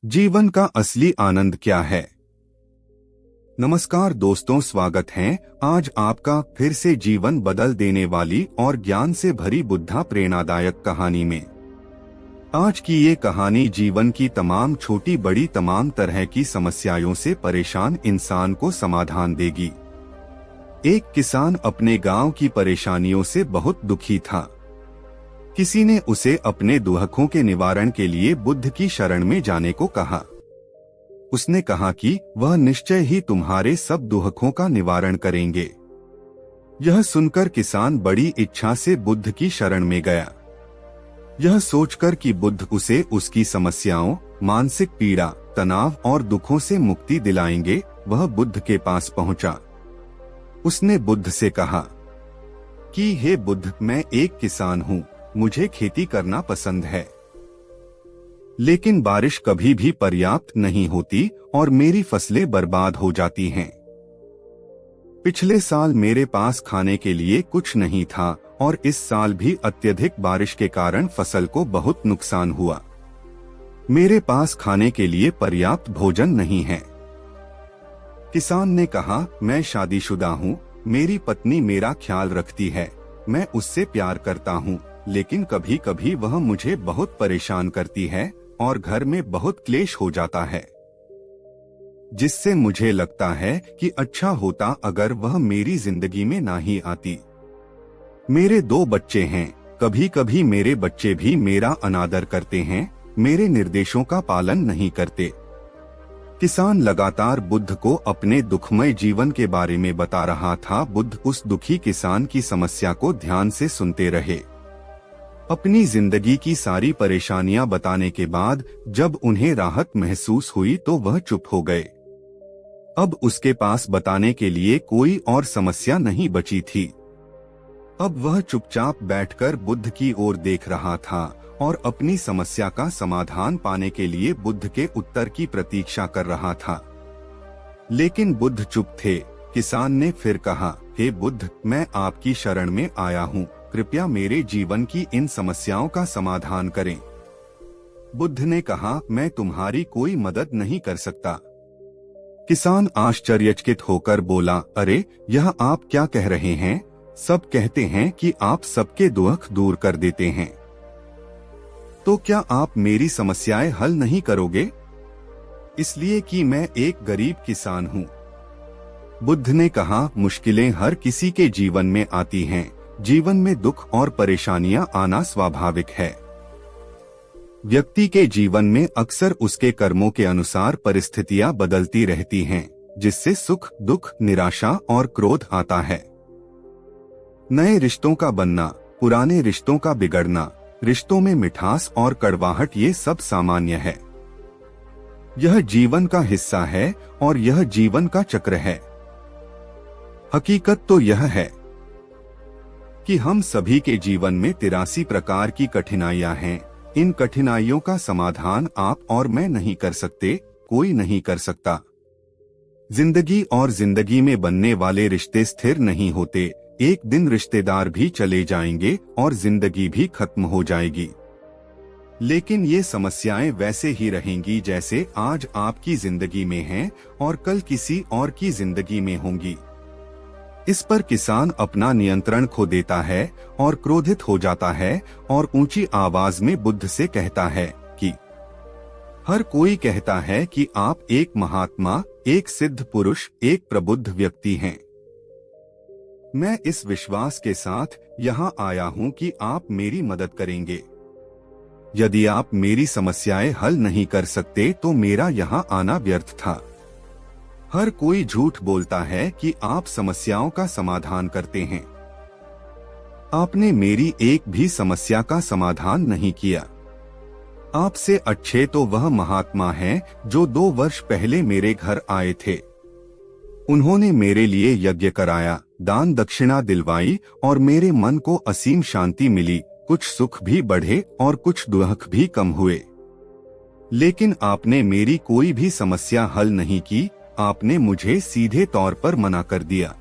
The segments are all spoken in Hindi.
जीवन का असली आनंद क्या है। नमस्कार दोस्तों, स्वागत है आज आपका फिर से जीवन बदल देने वाली और ज्ञान से भरी बुद्धा प्रेरणादायक कहानी में। आज की ये कहानी जीवन की तमाम छोटी बड़ी तमाम तरह की समस्याओं से परेशान इंसान को समाधान देगी। एक किसान अपने गांव की परेशानियों से बहुत दुखी था। किसी ने उसे अपने दुखों के निवारण के लिए बुद्ध की शरण में जाने को कहा। उसने कहा कि वह निश्चय ही तुम्हारे सब दुखों का निवारण करेंगे। यह सुनकर किसान बड़ी इच्छा से बुद्ध की शरण में गया। यह सोचकर कि बुद्ध उसे उसकी समस्याओं, मानसिक पीड़ा, तनाव और दुखों से मुक्ति दिलाएंगे, वह बुद्ध के पास पहुंचा। उसने बुद्ध से कहा कि हे बुद्ध, मैं एक किसान हूँ, मुझे खेती करना पसंद है, लेकिन बारिश कभी भी पर्याप्त नहीं होती और मेरी फसलें बर्बाद हो जाती हैं। पिछले साल मेरे पास खाने के लिए कुछ नहीं था और इस साल भी अत्यधिक बारिश के कारण फसल को बहुत नुकसान हुआ। मेरे पास खाने के लिए पर्याप्त भोजन नहीं है। किसान ने कहा, मैं शादीशुदा हूँ, मेरी पत्नी मेरा ख्याल रखती है, मैं उससे प्यार करता हूँ, लेकिन कभी कभी वह मुझे बहुत परेशान करती है और घर में बहुत क्लेश हो जाता है, जिससे मुझे लगता है कि अच्छा होता अगर वह मेरी जिंदगी में ना ही आती। मेरे 2 बच्चे हैं, कभी कभी मेरे बच्चे भी मेरा अनादर करते हैं, मेरे निर्देशों का पालन नहीं करते। किसान लगातार बुद्ध को अपने दुखमय जीवन के बारे में बता रहा था। बुद्ध उस दुखी किसान की समस्या को ध्यान से सुनते रहे। अपनी जिंदगी की सारी परेशानियां बताने के बाद जब उन्हें राहत महसूस हुई तो वह चुप हो गए। अब उसके पास बताने के लिए कोई और समस्या नहीं बची थी। अब वह चुपचाप बैठकर बुद्ध की ओर देख रहा था और अपनी समस्या का समाधान पाने के लिए बुद्ध के उत्तर की प्रतीक्षा कर रहा था। लेकिन बुद्ध चुप थे। किसान ने फिर कहा, हे बुद्ध, मैं आपकी शरण में आया हूँ, कृपया मेरे जीवन की इन समस्याओं का समाधान करें। बुद्ध ने कहा, मैं तुम्हारी कोई मदद नहीं कर सकता। किसान आश्चर्यचकित होकर बोला, अरे, यह आप क्या कह रहे हैं? सब कहते हैं कि आप सबके दुख दूर कर देते हैं, तो क्या आप मेरी समस्याएं हल नहीं करोगे? इसलिए कि मैं एक गरीब किसान हूँ। बुद्ध ने कहा, मुश्किलें हर किसी के जीवन में आती हैं। जीवन में दुख और परेशानियां आना स्वाभाविक है। व्यक्ति के जीवन में अक्सर उसके कर्मों के अनुसार परिस्थितियां बदलती रहती हैं, जिससे सुख, दुख, निराशा और क्रोध आता है। नए रिश्तों का बनना, पुराने रिश्तों का बिगड़ना, रिश्तों में मिठास और कड़वाहट, ये सब सामान्य है। यह जीवन का हिस्सा है और यह जीवन का चक्र है। हकीकत तो यह है कि हम सभी के जीवन में 83 प्रकार की कठिनाइयां हैं। इन कठिनाइयों का समाधान आप और मैं नहीं कर सकते, कोई नहीं कर सकता। जिंदगी और जिंदगी में बनने वाले रिश्ते स्थिर नहीं होते। एक दिन रिश्तेदार भी चले जाएंगे और जिंदगी भी खत्म हो जाएगी। लेकिन ये समस्याएं वैसे ही रहेंगी जैसे आज आपकी जिंदगी में हैं और कल किसी और की जिंदगी में होंगी। इस पर किसान अपना नियंत्रण खो देता है और क्रोधित हो जाता है और ऊंची आवाज में बुद्ध से कहता है कि हर कोई कहता है कि आप एक महात्मा, एक सिद्ध पुरुष, एक प्रबुद्ध व्यक्ति हैं। मैं इस विश्वास के साथ यहाँ आया हूँ कि आप मेरी मदद करेंगे। यदि आप मेरी समस्याएं हल नहीं कर सकते तो मेरा यहाँ आना व्यर्थ था। हर कोई झूठ बोलता है कि आप समस्याओं का समाधान करते हैं। आपने मेरी एक भी समस्या का समाधान नहीं किया। आपसे अच्छे तो वह महात्मा हैं जो 2 वर्ष पहले मेरे घर आए थे। उन्होंने मेरे लिए यज्ञ कराया, दान दक्षिणा दिलवाई और मेरे मन को असीम शांति मिली। कुछ सुख भी बढ़े और कुछ दुख भी कम हुए। लेकिन आपने मेरी कोई भी समस्या हल नहीं की। आपने मुझे सीधे तौर पर मना कर दिया।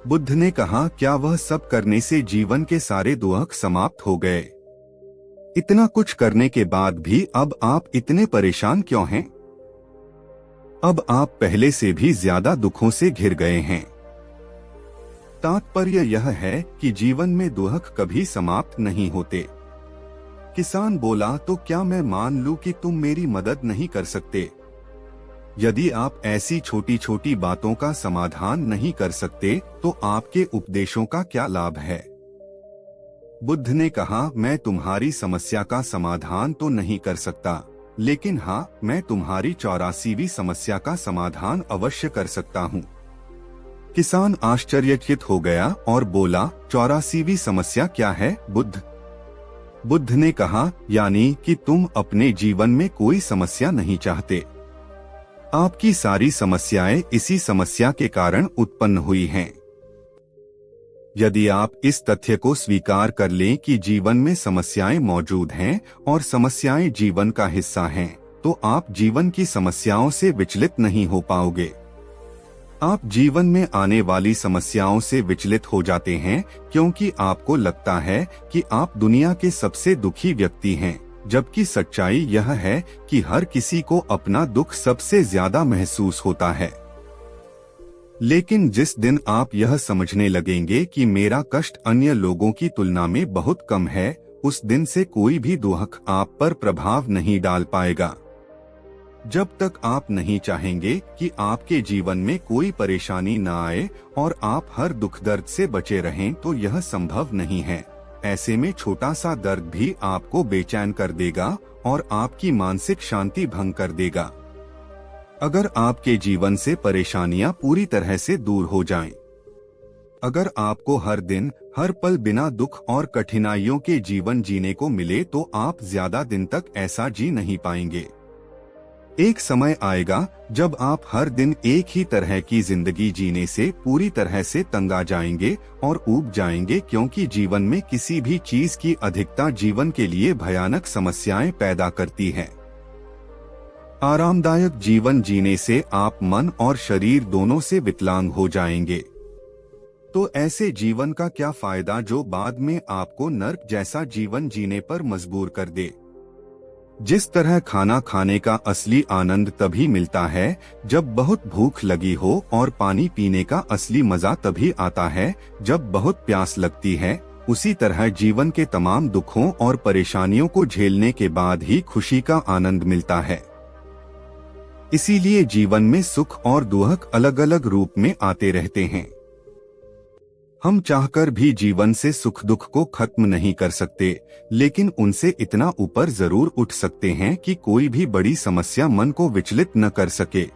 बुद्ध ने कहा, क्या वह सब करने से जीवन के सारे दुख समाप्त हो गए? इतना कुछ करने के बाद भी अब आप इतने परेशान क्यों हैं? अब आप पहले से भी ज्यादा दुखों से घिर गए हैं। तात्पर्य यह है कि जीवन में दुख कभी समाप्त नहीं होते। किसान बोला, तो क्या मैं मान लूं कि तुम मेरी मदद नहीं कर सकते? यदि आप ऐसी छोटी छोटी बातों का समाधान नहीं कर सकते तो आपके उपदेशों का क्या लाभ है? बुद्ध ने कहा, मैं तुम्हारी समस्या का समाधान तो नहीं कर सकता, लेकिन हाँ, मैं तुम्हारी 84वीं समस्या का समाधान अवश्य कर सकता हूँ। किसान आश्चर्यचकित हो गया और बोला, 84वीं समस्या क्या है बुद्ध? बुद्ध ने कहा, यानी कि तुम अपने जीवन में कोई समस्या नहीं चाहते। आपकी सारी समस्याएं इसी समस्या के कारण उत्पन्न हुई हैं। यदि आप इस तथ्य को स्वीकार कर लें कि जीवन में समस्याएं मौजूद हैं और समस्याएं जीवन का हिस्सा हैं, तो आप जीवन की समस्याओं से विचलित नहीं हो पाओगे। आप जीवन में आने वाली समस्याओं से विचलित हो जाते हैं क्योंकि आपको लगता है कि आप दुनिया के सबसे दुखी व्यक्ति हैं, जबकि सच्चाई यह है कि हर किसी को अपना दुख सबसे ज्यादा महसूस होता है। लेकिन जिस दिन आप यह समझने लगेंगे कि मेरा कष्ट अन्य लोगों की तुलना में बहुत कम है, उस दिन से कोई भी दुख आप पर प्रभाव नहीं डाल पाएगा। जब तक आप नहीं चाहेंगे कि आपके जीवन में कोई परेशानी न आए और आप हर दुख दर्द से बचे रहें, तो यह संभव नहीं है। ऐसे में छोटा सा दर्द भी आपको बेचैन कर देगा और आपकी मानसिक शांति भंग कर देगा। अगर आपके जीवन से परेशानियां पूरी तरह से दूर हो जाएं, अगर आपको हर दिन हर पल बिना दुख और कठिनाइयों के जीवन जीने को मिले, तो आप ज्यादा दिन तक ऐसा जी नहीं पाएंगे। एक समय आएगा जब आप हर दिन एक ही तरह की जिंदगी जीने से पूरी तरह से तंग आ जाएंगे और ऊब जाएंगे, क्योंकि जीवन में किसी भी चीज की अधिकता जीवन के लिए भयानक समस्याएं पैदा करती है। आरामदायक जीवन जीने से आप मन और शरीर दोनों से विकलांग हो जाएंगे। तो ऐसे जीवन का क्या फायदा जो बाद में आपको नर्क जैसा जीवन जीने पर मजबूर कर दे। जिस तरह खाना खाने का असली आनंद तभी मिलता है जब बहुत भूख लगी हो और पानी पीने का असली मजा तभी आता है जब बहुत प्यास लगती है, उसी तरह जीवन के तमाम दुखों और परेशानियों को झेलने के बाद ही खुशी का आनंद मिलता है। इसीलिए जीवन में सुख और दुख अलग अलग रूप में आते रहते हैं। हम चाहकर भी जीवन से सुख दुख को खत्म नहीं कर सकते, लेकिन उनसे इतना ऊपर जरूर उठ सकते हैं कि कोई भी बड़ी समस्या मन को विचलित न कर सके।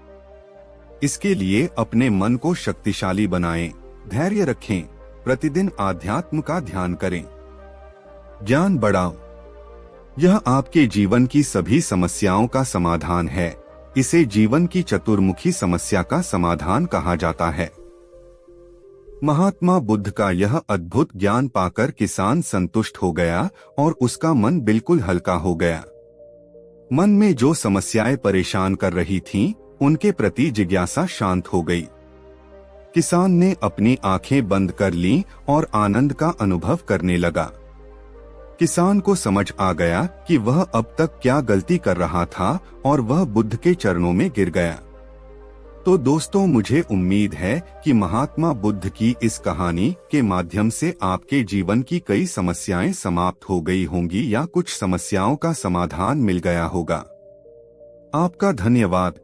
इसके लिए अपने मन को शक्तिशाली बनाएं, धैर्य रखें, प्रतिदिन आध्यात्म का ध्यान करें, ज्ञान बढ़ाओ। यह आपके जीवन की सभी समस्याओं का समाधान है। इसे जीवन की चतुर्मुखी समस्या का समाधान कहा जाता है। महात्मा बुद्ध का यह अद्भुत ज्ञान पाकर किसान संतुष्ट हो गया और उसका मन बिल्कुल हल्का हो गया। मन में जो समस्याएं परेशान कर रही थीं, उनके प्रति जिज्ञासा शांत हो गई। किसान ने अपनी आंखें बंद कर लीं और आनंद का अनुभव करने लगा। किसान को समझ आ गया कि वह अब तक क्या गलती कर रहा था और वह बुद्ध के चरणों में गिर गया। तो दोस्तों, मुझे उम्मीद है कि महात्मा बुद्ध की इस कहानी के माध्यम से आपके जीवन की कई समस्याएं समाप्त हो गई होंगी या कुछ समस्याओं का समाधान मिल गया होगा। आपका धन्यवाद।